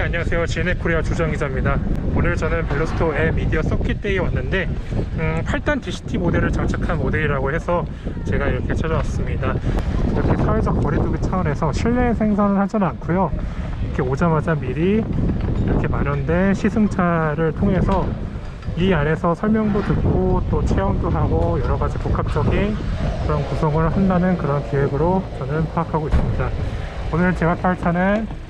안녕하세요. GNF코리아 주정기자입니다. 오늘 저는 벨로스토 M 미디어 서킷데이에 왔는데 8단 DCT 모델을 장착한 모델이라고 해서 제가 이렇게 찾아왔습니다. 이렇게 사회적 거리두기 차원에서 실내 생선은 하지는 않고요. 이렇게 오자마자 미리 이렇게 마련된 시승차를 통해서 이 안에서 설명도 듣고 또 체험도 하고 여러가지 복합적인 그런 구성을 한다는 그런 계획으로 저는 파악하고 있습니다. 오늘 제가 탈 차는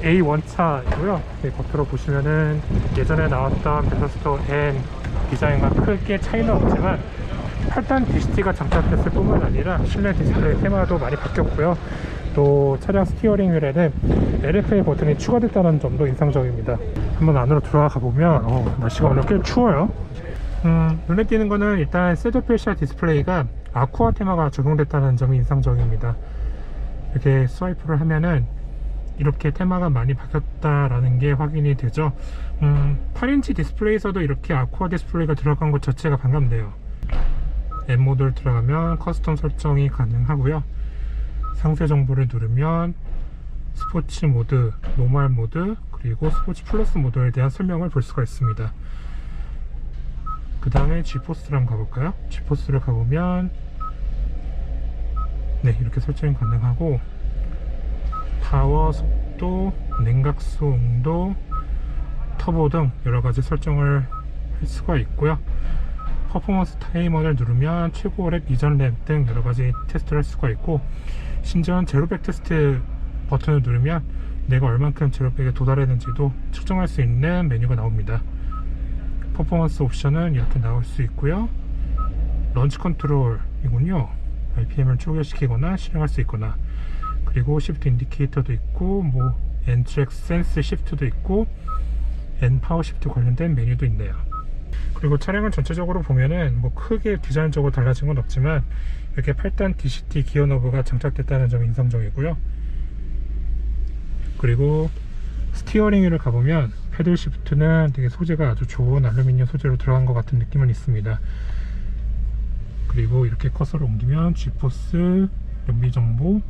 A1차이고요. 겉으로 보시면은 예전에 나왔던 벨로스토 N 디자인과 크게 차이는 없지만 8단 DCT가 장착됐을 뿐만 아니라 실내 디스플레이 테마도 많이 바뀌었고요. 또 차량 스티어링 휠에는 LFA 버튼이 추가됐다는 점도 인상적입니다. 한번 안으로 들어가 보면 날씨가 오늘 꽤 추워요. 눈에 띄는 거는 일단 셋업페시아 디스플레이가 아쿠아 테마가 적용됐다는 점이 인상적입니다. 이렇게 스와이프를 하면은 이렇게 테마가 많이 바뀌었다라는 게 확인이 되죠. 8인치 디스플레이에서도 이렇게 아쿠아 디스플레이가 들어간 것 자체가 반갑네요. M 모드를 들어가면 커스텀 설정이 가능하고요. 상세 정보를 누르면 스포츠 모드, 노멀 모드, 그리고 스포츠 플러스 모드에 대한 설명을 볼 수가 있습니다. 그 다음에 G포스를 한번 가볼까요? G포스를 가보면 네, 이렇게 설정이 가능하고 파워, 속도, 냉각수 온도, 터보 등 여러가지 설정을 할 수가 있고요. 퍼포먼스 타이머를 누르면 최고 랩, 이전 랩 등 여러가지 테스트를 할 수가 있고, 심지어 제로백 테스트 버튼을 누르면 내가 얼만큼 제로백에 도달했는지도 측정할 수 있는 메뉴가 나옵니다. 퍼포먼스 옵션은 이렇게 나올 수 있고요. 런치 컨트롤이군요. RPM을 초기화시키거나 실행할 수 있거나, 그리고 시프트 인디케이터도 있고 N-트랙 센스 시프트도 있고 N 파워 시프트 관련된 메뉴도 있네요. 그리고 차량을 전체적으로 보면은 크게 디자인적으로 달라진 건 없지만 이렇게 8단 DCT 기어 너브가 장착됐다는 점이 인상적이고요. 그리고 스티어링 휠을 가보면 패들 시프트는 되게 소재가 아주 좋은 알루미늄 소재로 들어간 것 같은 느낌은 있습니다. 그리고 이렇게 커서를 옮기면 G포스, 연비 정보,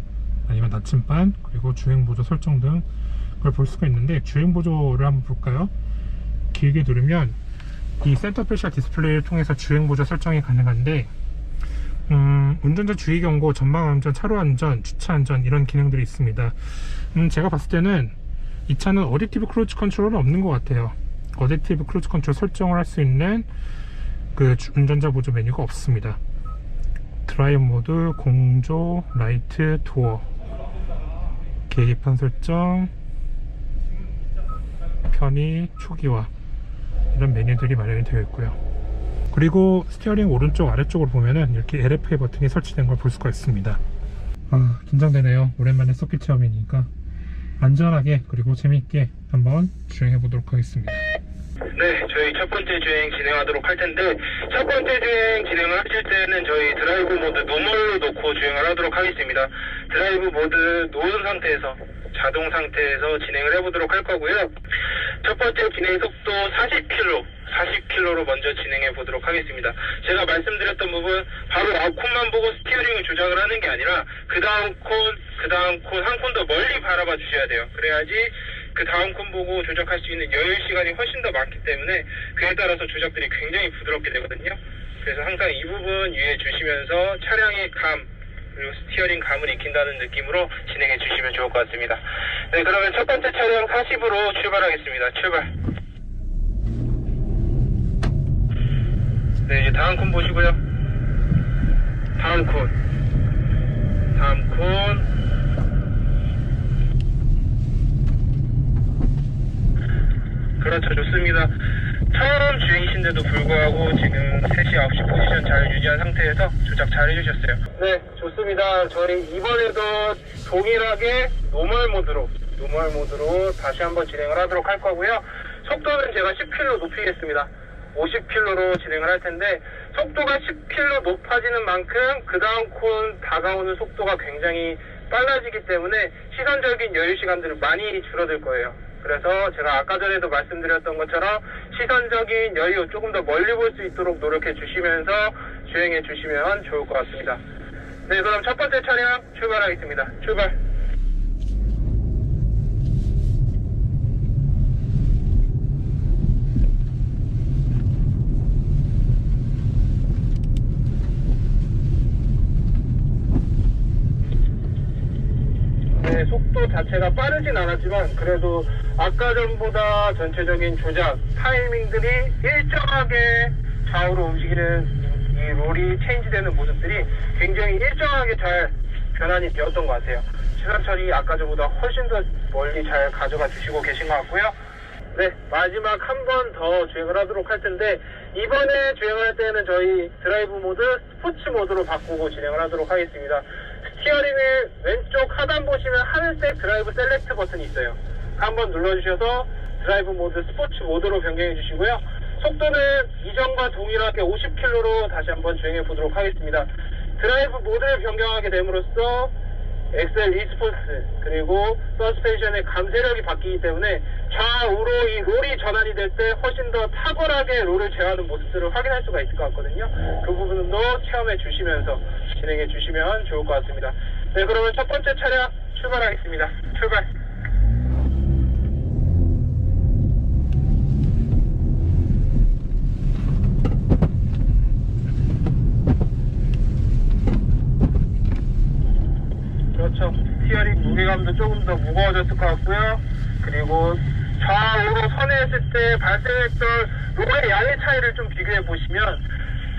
아니면 나침반, 그리고 주행보조 설정 등 걸 볼 수가 있는데, 주행보조를 한번 볼까요? 길게 누르면 이 센터페시아 디스플레이를 통해서 주행보조 설정이 가능한데, 운전자 주의 경고, 전방 안전, 차로 안전, 주차 안전 이런 기능들이 있습니다. 제가 봤을 때는 이 차는 어댑티브 크루즈 컨트롤은 없는 것 같아요. 어댑티브 크루즈 컨트롤 설정을 할 수 있는 그 운전자 보조 메뉴가 없습니다. 드라이브 모드, 공조, 라이트, 도어, 계기판 설정, 편의, 초기화 이런 메뉴들이 마련이 되어 있고요. 그리고 스티어링 오른쪽 아래쪽으로 보면은 이렇게 LFA 버튼이 설치된 걸 볼 수가 있습니다. 긴장되네요. 오랜만에 서킷 체험이니까 안전하게 그리고 재밌게 한번 주행해 보도록 하겠습니다. 네, 저희 첫 번째 주행 진행하도록 할 텐데, 첫 번째 주행 진행을 하실 때는 저희 드라이브 모드 노멀로 놓고 주행을 하도록 하겠습니다. 드라이브 모드 놓은 상태에서, 자동 상태에서 진행을 해보도록 할 거고요. 첫 번째 진행 속도 40km로 먼저 진행해 보도록 하겠습니다. 제가 말씀드렸던 부분, 바로 앞콘만 보고 스티어링을 조작을 하는 게 아니라 그 다음 콘 한 콘 더 멀리 바라봐 주셔야 돼요. 그래야지 그 다음 콘 보고 조작할 수 있는 여유 시간이 훨씬 더 많기 때문에 그에 따라서 조작들이 굉장히 부드럽게 되거든요. 그래서 항상 이 부분 유의해 주시면서 차량의 감, 그리고 스티어링 감을 익힌다는 느낌으로 진행해 주시면 좋을 것 같습니다. 네, 그러면 첫 번째 차량 40으로 출발하겠습니다. 출발. 네, 이제 다음 콘 보시고요. 다음 콘. 그렇죠, 좋습니다. 처음 주행이신데도 불구하고 지금 3시, 9시 포지션 잘 유지한 상태에서 조작 잘 해주셨어요. 네, 좋습니다. 저희 이번에도 동일하게 노멀 모드로 다시 한번 진행을 하도록 할 거고요. 속도는 제가 10km 높이겠습니다. 50km로 진행을 할 텐데, 속도가 10km 높아지는 만큼 그 다음 콘 다가오는 속도가 굉장히 빨라지기 때문에 시선적인 여유 시간들은 많이 줄어들 거예요. 그래서 제가 아까 전에도 말씀드렸던 것처럼 시선적인 여유 조금 더 멀리 볼 수 있도록 노력해 주시면서 주행해 주시면 좋을 것 같습니다. 네, 그럼 첫 번째 차량 출발하겠습니다. 출발. 자체가 빠르진 않았지만 그래도 아까 전보다 전체적인 조작, 타이밍들이 일정하게 좌우로 움직이는 이 롤이 체인지되는 모습들이 굉장히 일정하게 잘 변환이 되었던 것 같아요. 시선 처리 아까 전보다 훨씬 더 멀리 잘 가져가 주시고 계신 것 같고요. 네, 마지막 한 번 더 주행을 하도록 할 텐데 이번에 주행을 할 때는 저희 드라이브 모드 스포츠 모드로 바꾸고 진행을 하도록 하겠습니다. 스티어링의 왼쪽 하단 보시면 하늘색 드라이브 셀렉트 버튼이 있어요. 한번 눌러주셔서 드라이브 모드 스포츠 모드로 변경해 주시고요. 속도는 이전과 동일하게 50km로 다시 한번 주행해 보도록 하겠습니다. 드라이브 모드를 변경하게 됨으로써 엑셀 리스폰스 그리고 서스펜션의 감쇄력이 바뀌기 때문에 좌우로 이 롤이 전환이 될 때 훨씬 더 탁월하게 롤을 제어하는 모습들을 확인할 수가 있을 것 같거든요. 그 부분도 체험해 주시면서 진행해 주시면 좋을 것 같습니다. 네, 그러면 첫 번째 차량 출발하겠습니다. 출발. 그렇죠. 스티어링 무게감도 조금 더 무거워졌을 것 같고요. 그리고 좌우로 선회했을 때 발생했던 롤의 양의 차이를 좀 비교해 보시면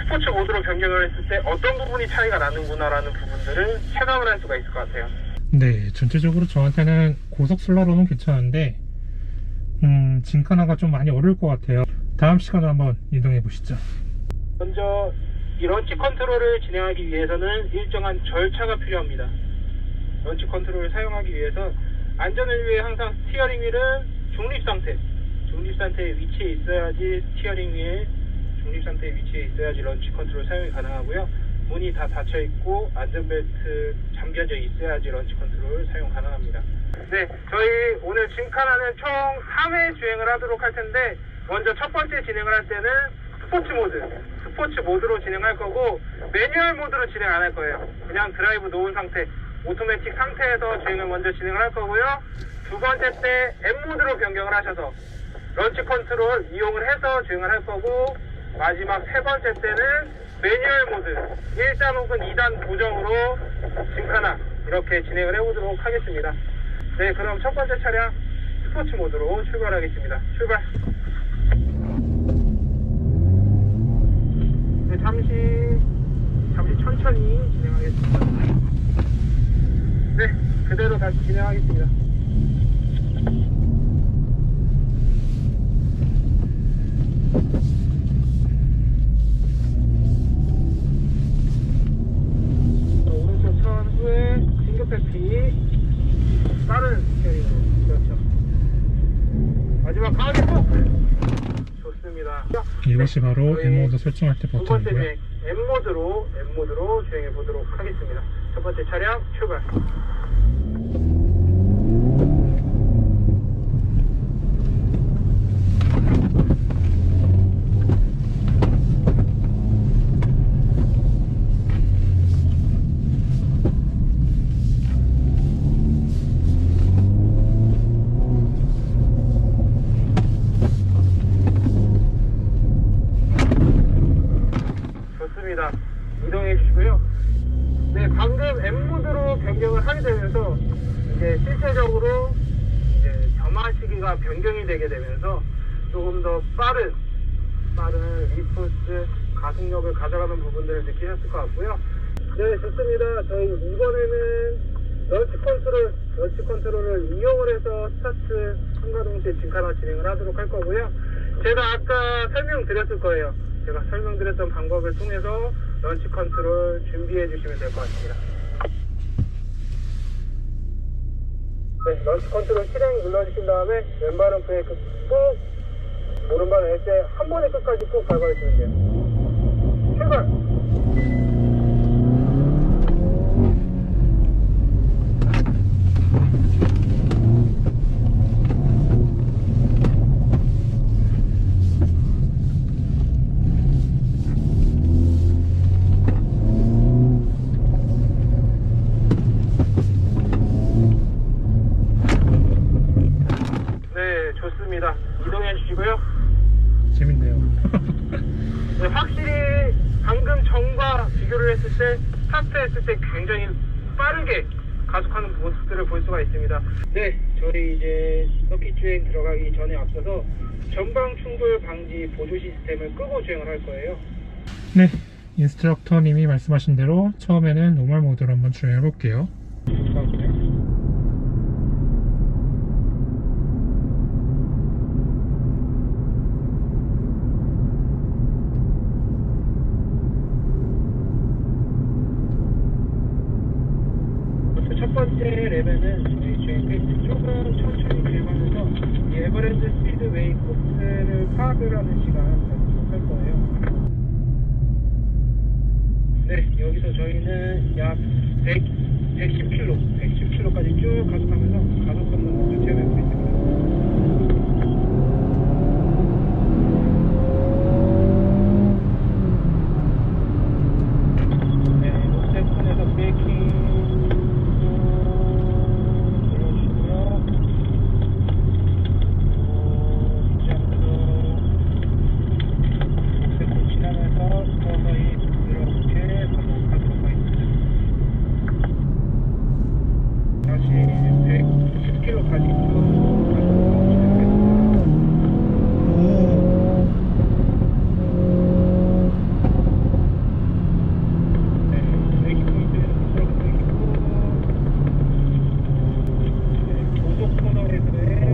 스포츠 모드로 변경을 했을 때 어떤 부분이 차이가 나는구나라는 부분들을 체감을 할 수가 있을 것 같아요. 네, 전체적으로 저한테는 고속 슬라로는 괜찮은데 짐카나가 좀 많이 어려울 것 같아요. 다음 시간으로 한번 이동해 보시죠. 먼저 이 런치 컨트롤을 진행하기 위해서는 일정한 절차가 필요합니다. 런치 컨트롤을 사용하기 위해서 안전을 위해 항상 스티어링 휠은 중립 상태에 위치해 있어야지 스티어링 휠 중립 상태에 위치해 있어야지 런치 컨트롤 사용이 가능하고요. 문이 다 닫혀 있고 안전벨트 잠겨져 있어야지 런치 컨트롤 사용 가능합니다. 네, 저희 오늘 짐카나는 총 3회 주행을 하도록 할 텐데 먼저 첫 번째 진행을 할 때는 스포츠 모드로 진행할 거고 매뉴얼 모드로 진행 안 할 거예요. 그냥 드라이브 놓은 상태 오토매틱 상태에서 주행을 먼저 진행을 할 거고요. 두 번째 때 M 모드로 변경을 하셔서 런치 컨트롤 이용을 해서 주행을 할 거고 마지막 세 번째 때는 매뉴얼 모드 1단 혹은 2단 고정으로 짐카나 이렇게 진행을 해보도록 하겠습니다. 네, 그럼 첫 번째 차량 스포츠 모드로 출발하겠습니다. 출발. 네, 잠시 천천히 진행하겠습니다. 네, 그대로 다시 진행하겠습니다. 오른쪽 선 후에 신규 회피 빠른 스티어링으로 그렇죠. 마지막 강하게 ปุ๊! 좋습니다. 이것이 바로 저희 M모드 설정할 때 두 번째 버튼이고요. 주행 M모드로 주행해 보도록 하겠습니다. 첫 번째 차량 출발. 좋습니다. 이동해 주시고요. 네, 방금 M모드로 변경을 하게 되면서 이제 실제적으로 이제 점화 시기가 변경이 되게 되면서 조금 더 빠른 리스폰스 가속력을 가져가는 부분들을 느끼셨을 것 같고요. 네, 좋습니다. 저희 이번에는 런치 컨트롤을 이용을 해서 스타트 한가 동시에 짐카나 진행을 하도록 할 거고요. 제가 아까 설명드렸을 거예요. 제가 설명드렸던 방법을 통해서 런치 컨트롤 준비해 주시면 될 것 같습니다. 네, 런치 컨트롤 실행 눌러주신 다음에 왼발은 브레이크 꾹, 오른발은 엑셀 한 번에 끝까지 꾹 밟아주시면 돼요. 출발! 좋습니다. 이동해 주시고요. 재밌네요. 네, 확실히 방금 전과 비교를 했을 때 스타트 했을 때 굉장히 빠르게 가속하는 모습들을 볼 수가 있습니다. 네, 저희 이제 서킷 주행 들어가기 전에 앞서서 전방 충돌 방지 보조 시스템을 끄고 주행을 할 거예요. 네, 인스트럭터님이 말씀하신 대로 처음에는 노멀 모드로 한번 주행해 볼게요. 첫 번째 랩에는 저희 주행 페이스 조금 천천히 주행하면서 이 에버랜드 스피드웨이 코스를 파악을 하는 시간 갖도록 할 거예요. 네, 여기서 저희는 약 110km까지 쭉 가속하면서 가속 걷는 모습을 체험해보고 있습니다. 네, 롯데콘에서 브레이킹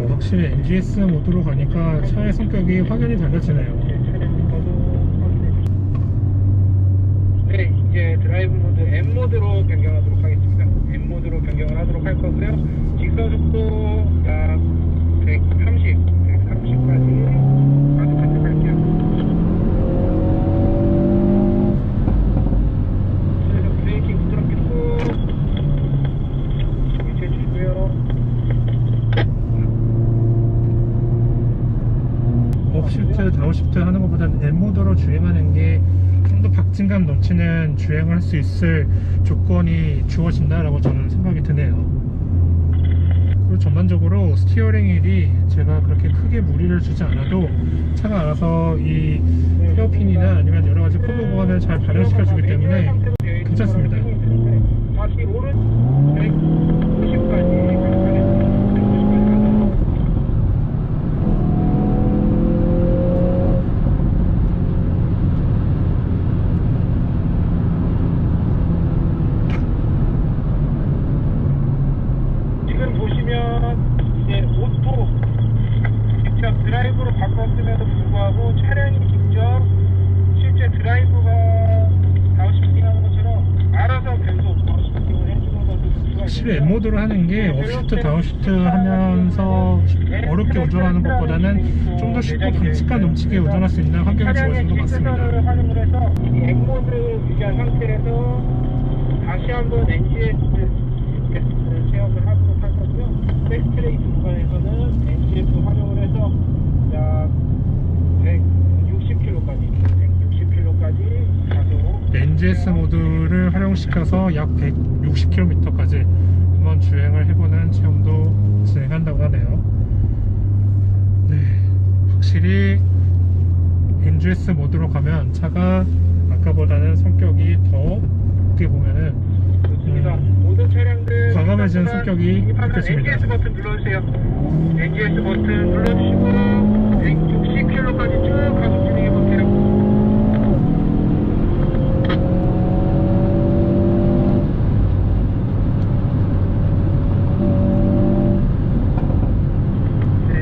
확실히 NGS 모드로 가니까 차의 성격이 확연히 달라지네요. 네, 이제 드라이브 모드 M 모드로 변경하도록 하겠습니다. M 모드로 변경을 하도록 할 거고요. 직선 속도 약 130까지 가속하도록 할게요. 그래서 브레이킹 부드럽고 위치해 주시고요. 업시프트, 다운시프트 하는 것보다는 M 모드로 주행하는 게 좀 더 박진감 넘치는 주행을 할 수 있을 조건이 주어진다라고 저는 생각이 드네요. 그리고 전반적으로 스티어링 휠이 제가 그렇게 크게 무리를 주지 않아도 차가 알아서 이 헤어핀이나 아니면 여러 가지 커브 구간을 잘 발현시켜 주기 때문에 괜찮습니다. 다시 오른 150까지 드라이브로 바꿨음에도 불구하고 차량이 직접 실제 드라이브가 다운시프팅 하는 것처럼 알아서 계속 다운시프팅을 해주는 것을 볼 수가 확실히 있습니다. M 모드로 하는 게 업시프트, 다운시프트 하면서 어렵게 운전하는 것보다는 좀 더 쉽고 감sik감 넘치게 운전할 수 있는 환경이 주어진 것 같습니다. 차량의 활용을 해서 이 M 모드 유지한 상태에서 다시 한번 NGS 테스트를 체험을 하도록 할 거고요. 백스트레이트 구간에서는 NGS 활용을 해서 약 160km까지 가속. NGS 모드를 활용시켜서 약 160km까지 한번 주행을 해보는 체험도 진행한다고 하네요. 네, 확실히 NGS 모드로 가면 차가 아까보다는 성격이 더 어떻게 보면은 모든 차량들 과감해지는 성격이 느껴집니다. NGS 버튼 눌러주세요. NGS 버튼 눌러주시고 160km까지 쭉 가속 진행해볼게요. 네,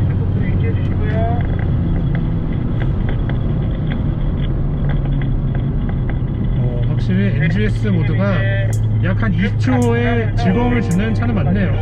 가속도 유지해주시고요. 확실히 NGS 모드가 약 한 2초의 즐거움을 주는 차는 맞네요.